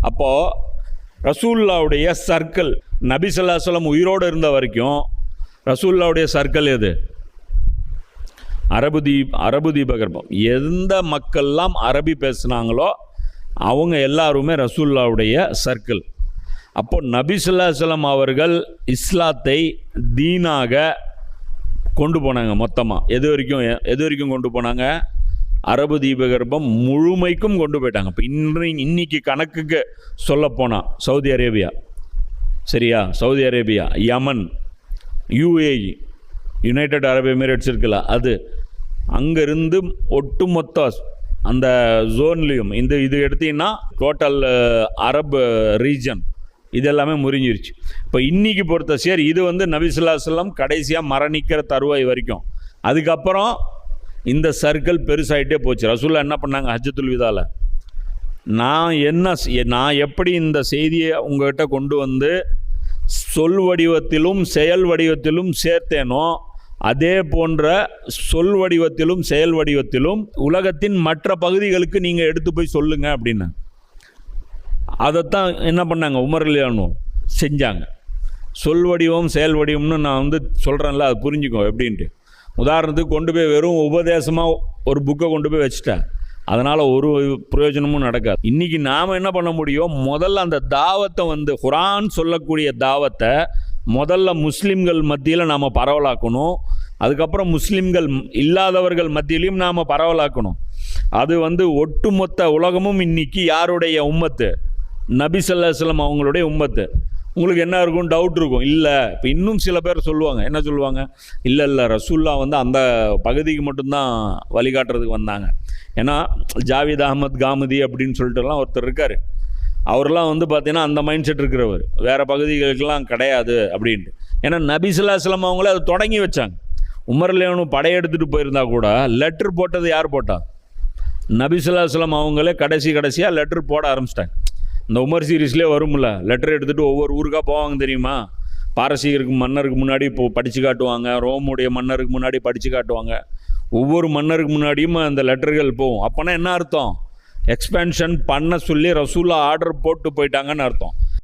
அப்போது ரசூலுல்லாவுடைய சர்க்கிள், நபி ஸல்லல்லாஹு அலைஹி வஸல்லம் உயிரோடு இருந்த வரைக்கும் ரசூலுல்லாவுடைய சர்க்கிள் எது? அரபு தீபகற்பம். எந்த மக்கள்லாம் அரபி பேசுனாங்களோ அவங்க எல்லாருமே ரசூலுல்லாவுடைய சர்க்கிள். அப்போ நபி ஸல்லல்லாஹு அலைஹி வஸல்லம் அவர்கள் இஸ்லாத்தை தீனாக கொண்டு போனாங்க. மொத்தமாக எது வரைக்கும் கொண்டு போனாங்க? அரபு தீபகற்பம் முழுமைக்கும் கொண்டு போயிட்டாங்க. இப்போ இன்னைக்கு கணக்குக்கு சொல்லப்போனால் சவுதி அரேபியா, சரியா, சவுதி அரேபியா, யமன், UAE, யுனைடெட் அரபு எமிரேட்ஸ் இருக்குல்ல, அது அங்கேருந்து ஒட்டுமொத்த அந்த ஜோன்லேயும் இது எடுத்தீங்கன்னா டோட்டல் அரபு ரீஜன் இதெல்லாமே முறிஞ்சிருச்சு. இப்போ இன்றைக்கி பொறுத்த சரி, இது நபி ஸல்லல்லாஹு அலைஹி வஸல்லம் கடைசியாக மரணிக்கிற தருவாய் வரைக்கும். அதுக்கப்புறம் இந்த சர்க்கிள் பெருசாகிட்டே போச்சு. ரசூலுல்லாஹ் என்ன பண்ணாங்க? ஹஜ்ஜத்துல் விதால நான் எப்படி இந்த செய்தியை உங்கள்கிட்ட கொண்டு வந்து சொல் வடிவத்திலும் செயல் வடிவத்திலும் சேர்த்தேனோ அதே போன்ற சொல் வடிவத்திலும் செயல் வடிவத்திலும் உலகத்தின் மற்ற பகுதிகளுக்கு நீங்கள் எடுத்து போய் சொல்லுங்கள் அப்படின்னு. அதைத்தான் என்ன பண்ணாங்க? உமர் ரலியல்லாஹு அன்ஹு செஞ்சாங்க. சொல் வடிவம் செயல் வடிவம்னு நான் சொல்கிறேன்ல, அது புரிஞ்சுக்கோ எப்படின்ட்டு. உதாரணத்துக்கு கொண்டு போய் வெறும் உபதேசமாக ஒரு புக்கை கொண்டு போய் வச்சுட்டேன், அதனால் ஒரு பிரயோஜனமும் நடக்காது. இன்றைக்கி நாம் என்ன பண்ண முடியும்? முதல்ல அந்த தாவத்தை குர்ஆன் சொல்லக்கூடிய தாவத்தை முதல்ல முஸ்லீம்கள் மத்தியில் நாம் பரவலாக்கணும். அதுக்கப்புறம் முஸ்லீம்கள் இல்லாதவர்கள் மத்தியிலையும் நாம் பரவலாக்கணும். அது ஒட்டுமொத்த உலகமும் இன்றைக்கி யாருடைய உம்மத்து? நபி ஸல்லல்லாஹு அலைஹி வஸல்லம் அவங்களுடைய உம்மத்து. உங்களுக்கு என்ன இருக்கும்? டவுட் இருக்கும். இல்லை, இப்போ இன்னும் சில பேர் சொல்லுவாங்க, என்ன சொல்லுவாங்க? இல்லை ரசூலுல்லாஹ் அந்த பகுதிக்கு மட்டும்தான் வழிகாட்டுறதுக்கு வந்தாங்க. ஏன்னா ஜாவித் அஹமத் காமதி அப்படின்னு சொல்லிட்டுலாம் ஒருத்தர் இருக்கார். அவரெல்லாம் பார்த்தீங்கன்னா அந்த மைண்ட் செட் இருக்கிறவர், வேறு பகுதிகளுக்கெல்லாம் கிடையாது அப்படின்ட்டு. ஏன்னா நபி ஸல்லல்லாஹு அலைஹி வஸல்லம் அவங்களே அதை தொடங்கி வச்சாங்க. உமர் ரலியல்லாஹு அன்ஹு படையெடுத்துகிட்டு போயிருந்தா கூட லெட்டர் போட்டது யார் போட்டா? நபி ஸல்லல்லாஹு அலைஹி வஸல்லம் அவங்களே கடைசியாக லெட்டர் போட ஆரம்பிச்சிட்டாங்க. இந்த உமர் சீரீஸ்லேயே வரும்ல, லெட்டர் எடுத்துகிட்டு ஒவ்வொரு ஊருக்காக போவாங்க தெரியுமா? பாரசீகருக்கு மன்னருக்கு முன்னாடி இப்போ படித்து காட்டுவாங்க, ரோமுடைய மன்னருக்கு முன்னாடி படித்து காட்டுவாங்க. ஒவ்வொரு மன்னருக்கு முன்னாடியும் அந்த லெட்டர்கள் போகும். அப்போனா என்ன அர்த்தம்? எக்ஸ்பேன்ஷன் பண்ண சொல்லி ரசூலுல்லாஹ் ஆர்டர் போட்டு போயிட்டாங்கன்னு அர்த்தம்.